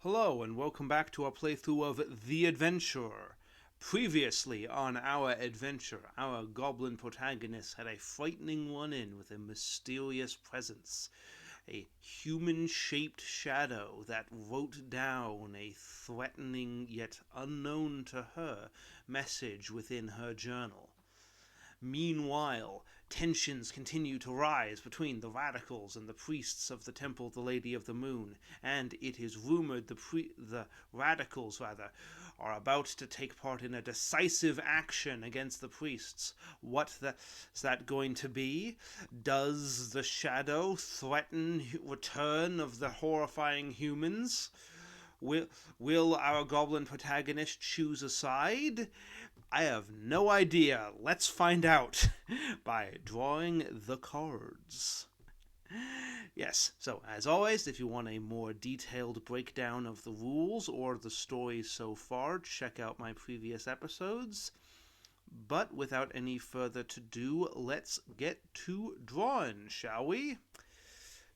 Hello and welcome back to our playthrough of The Adventure. Previously on our adventure, our goblin protagonist had a frightening run-in with a mysterious presence. A human-shaped shadow that wrote down a threatening yet unknown to her message within her journal. Meanwhile, tensions continue to rise between the radicals and the priests of the Temple of the Lady of the Moon, and it is rumored the radicals are about to take part in a decisive action against the priests. Is that going to be? Does the shadow threaten return of the horrifying humans? Will our goblin protagonist choose a side? I have no idea. Let's find out by drawing the cards. Yes, so as always, if you want a more detailed breakdown of the rules or the story so far, check out my previous episodes. But without any further ado, let's get to drawing, shall we?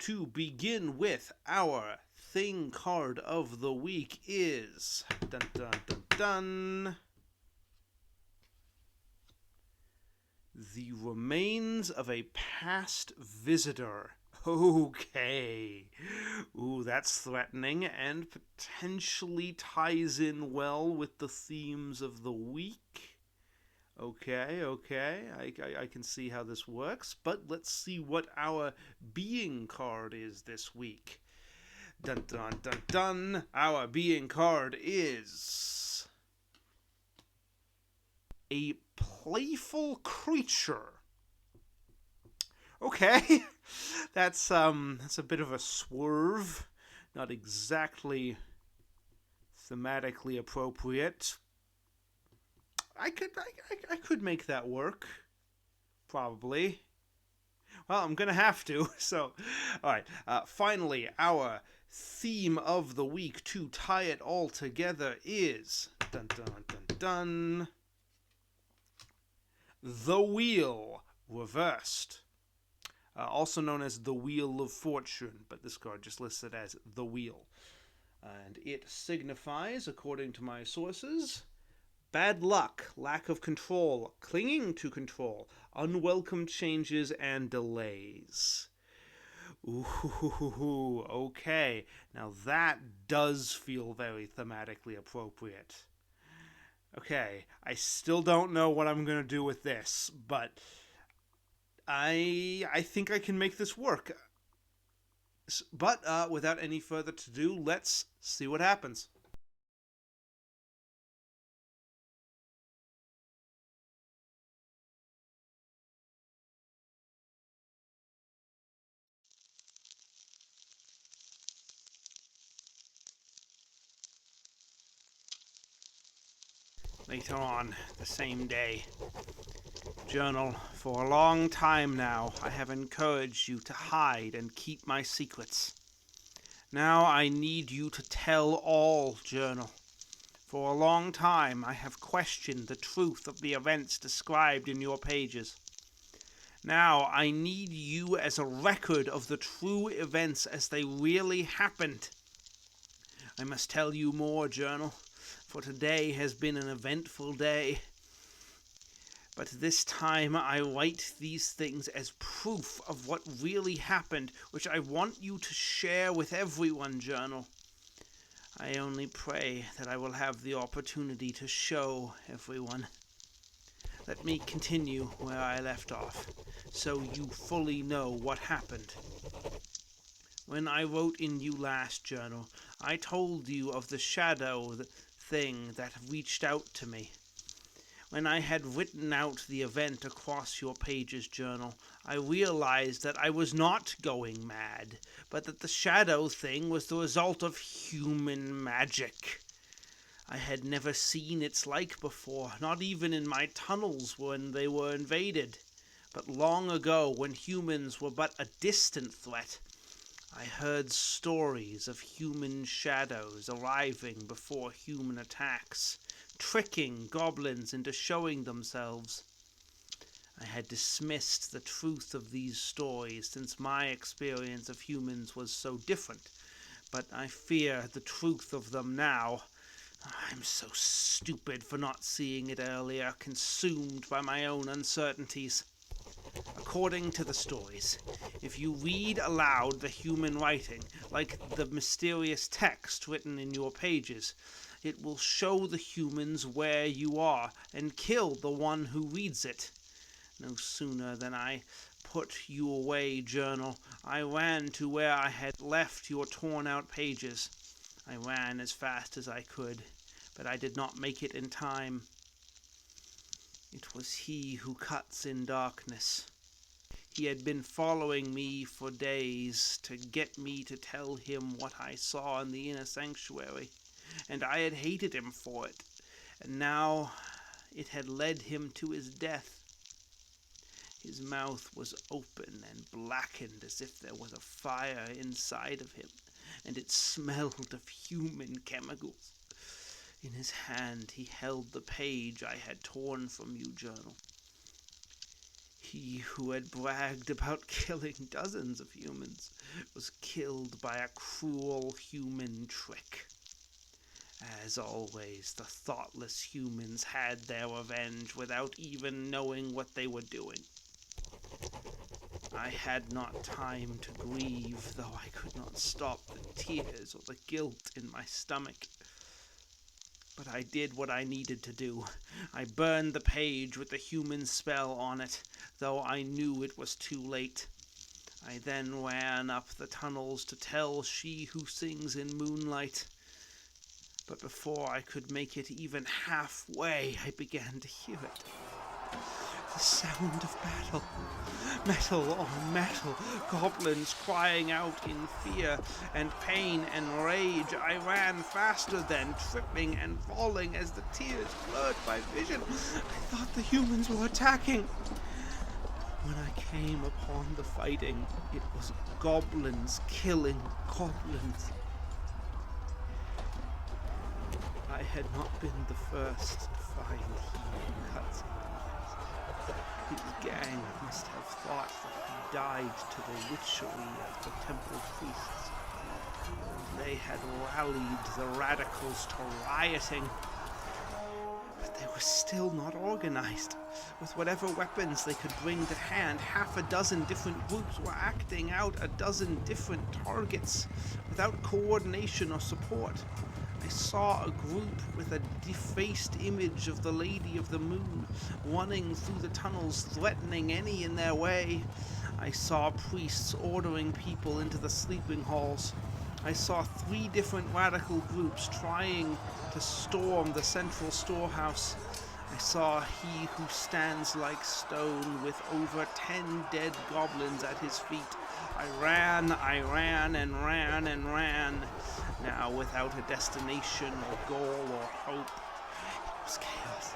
To begin with, our thing card of the week is... Dun dun dun dun... The remains of a past visitor. Okay. Ooh, that's threatening and potentially ties in well with the themes of the week. Okay. I can see how this works, but let's see what our being card is this week. Dun dun dun dun. Our being card is... a playful creature. Okay, that's a bit of a swerve, not exactly thematically appropriate. I could make that work, probably. Well, I'm gonna have to. So, all right. Finally, our theme of the week to tie it all together is dun dun dun dun. The Wheel, reversed. Also known as the Wheel of Fortune, but this card just lists it as the Wheel. And it signifies, according to my sources, bad luck, lack of control, clinging to control, unwelcome changes, and delays. Ooh, okay. Now that does feel very thematically appropriate. Okay, I still don't know what I'm going to do with this, but I think I can make this work. But without any further ado, let's see what happens. Later on, the same day. Journal, for a long time now, I have encouraged you to hide and keep my secrets. Now I need you to tell all, Journal. For a long time, I have questioned the truth of the events described in your pages. Now I need you as a record of the true events as they really happened. I must tell you more, Journal, for today has been an eventful day. But this time I write these things as proof of what really happened, which I want you to share with everyone, Journal. I only pray that I will have the opportunity to show everyone. Let me continue where I left off, so you fully know what happened. When I wrote in you last, Journal, I told you of the shadow thing that reached out to me. When I had written out the event across your pages, Journal, I realized that I was not going mad, but that the shadow thing was the result of human magic. I had never seen its like before, not even in my tunnels when they were invaded. But long ago, when humans were but a distant threat, I heard stories of human shadows arriving before human attacks, tricking goblins into showing themselves. I had dismissed the truth of these stories since my experience of humans was so different, but I fear the truth of them now. I'm so stupid for not seeing it earlier, consumed by my own uncertainties. According to the stories, if you read aloud the human writing, like the mysterious text written in your pages, it will show the humans where you are and kill the one who reads it. No sooner than I put you away, journal, I ran to where I had left your torn-out pages. I ran as fast as I could, but I did not make it in time. It was he who cuts in darkness. He had been following me for days to get me to tell him what I saw in the inner sanctuary, and I had hated him for it, and now it had led him to his death. His mouth was open and blackened as if there was a fire inside of him, and it smelled of human chemicals. In his hand he held the page I had torn from you, journal. He who had bragged about killing dozens of humans was killed by a cruel human trick. As always, the thoughtless humans had their revenge without even knowing what they were doing. I had not time to grieve, though I could not stop the tears or the guilt in my stomach. But I did what I needed to do. I burned the page with the human spell on it, though I knew it was too late. I then ran up the tunnels to tell she who sings in moonlight. But before I could make it even halfway, I began to hear it. The sound of battle. Metal on metal, goblins crying out in fear and pain and rage. I ran faster then, tripping and falling as the tears blurred my vision. I thought the humans were attacking. When I came upon the fighting, it was goblins killing goblins. I had not been the first to find human cuts. His gang must have thought that he died to the witchery of the temple priests. They had rallied the radicals to rioting, but they were still not organized. With whatever weapons they could bring to hand, half a dozen different groups were acting out a dozen different targets without coordination or support. I saw a group with a defaced image of the Lady of the Moon running through the tunnels, threatening any in their way. I saw priests ordering people into the sleeping halls. I saw 3 different radical groups trying to storm the central storehouse. I saw he who stands like stone with over 10 dead goblins at his feet. I ran and ran, now without a destination or goal or hope. It was chaos.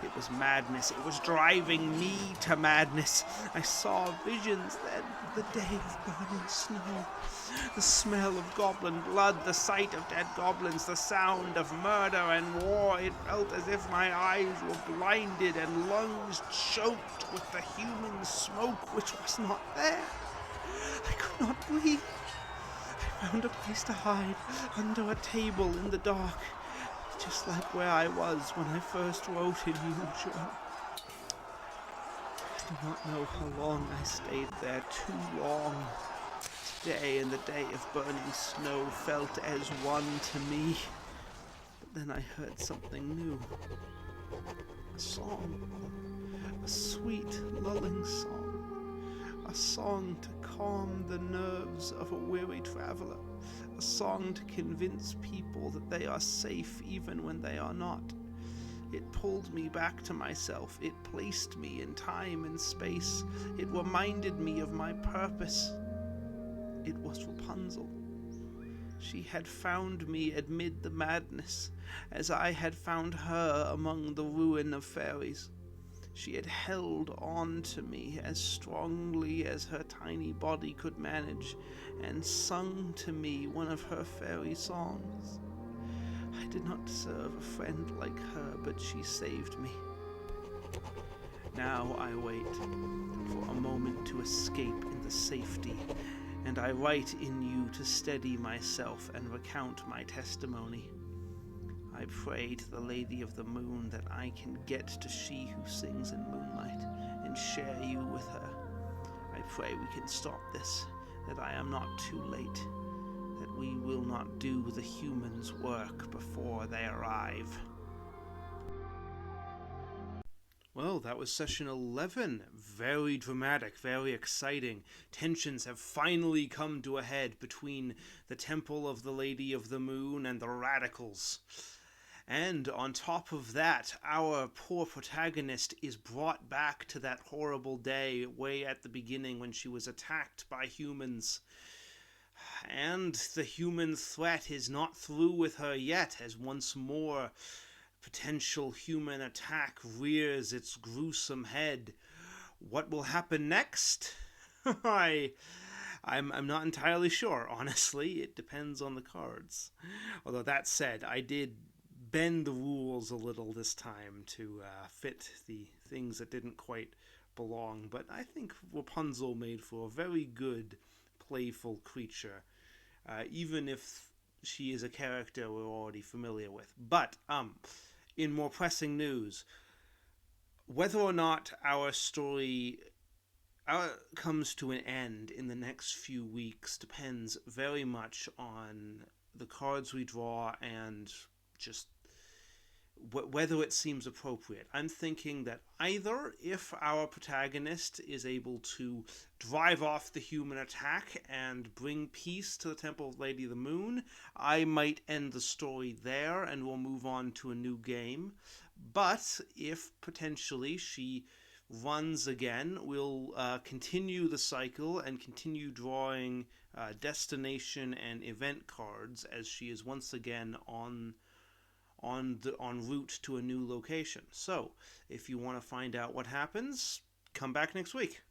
It was madness. It was driving me to madness. I saw visions then, the day of burning snow. The smell of goblin blood, the sight of dead goblins, the sound of murder and war. It felt as if my eyes were blinded and lungs choked with the human smoke which was not there. I could not breathe. I found a place to hide under a table in the dark, just like where I was when I first wrote in usual. I do not know how long I stayed there, too long. Today and the day of burning snow felt as one to me. But then I heard something new. A song. A sweet, lulling song. A song to calm the nerves of a weary traveler. A song to convince people that they are safe even when they are not. It pulled me back to myself. It placed me in time and space. It reminded me of my purpose. It was Rapunzel. She had found me amid the madness, as I had found her among the ruin of fairies. She had held on to me as strongly as her tiny body could manage, and sung to me one of her fairy songs. I did not deserve a friend like her, but she saved me. Now I wait for a moment to escape in the safety and I write in you to steady myself and recount my testimony. I pray to the Lady of the Moon that I can get to She Who Sings in Moonlight and share you with her. I pray we can stop this, that I am not too late, that we will not do the humans' work before they arrive. Well, that was session 11. Very dramatic, very exciting. Tensions have finally come to a head between the Temple of the Lady of the Moon and the Radicals. And on top of that, our poor protagonist is brought back to that horrible day way at the beginning when she was attacked by humans. And the human threat is not through with her yet, as once more potential human attack rears its gruesome head. What will happen next? I'm not entirely sure, honestly. It depends on the cards. Although that said, I did bend the rules a little this time to fit the things that didn't quite belong. But I think Rapunzel made for a very good, playful creature, even if she is a character we're already familiar with. But, in more pressing news, whether or not our story comes to an end in the next few weeks depends very much on the cards we draw and just whether it seems appropriate. I'm thinking that either if our protagonist is able to drive off the human attack and bring peace to the Temple of Lady of the Moon, I might end the story there and we'll move on to a new game. But if potentially she runs again, we'll continue the cycle and continue drawing destination and event cards as she is once again en route to a new location. So, if you want to find out what happens, come back next week.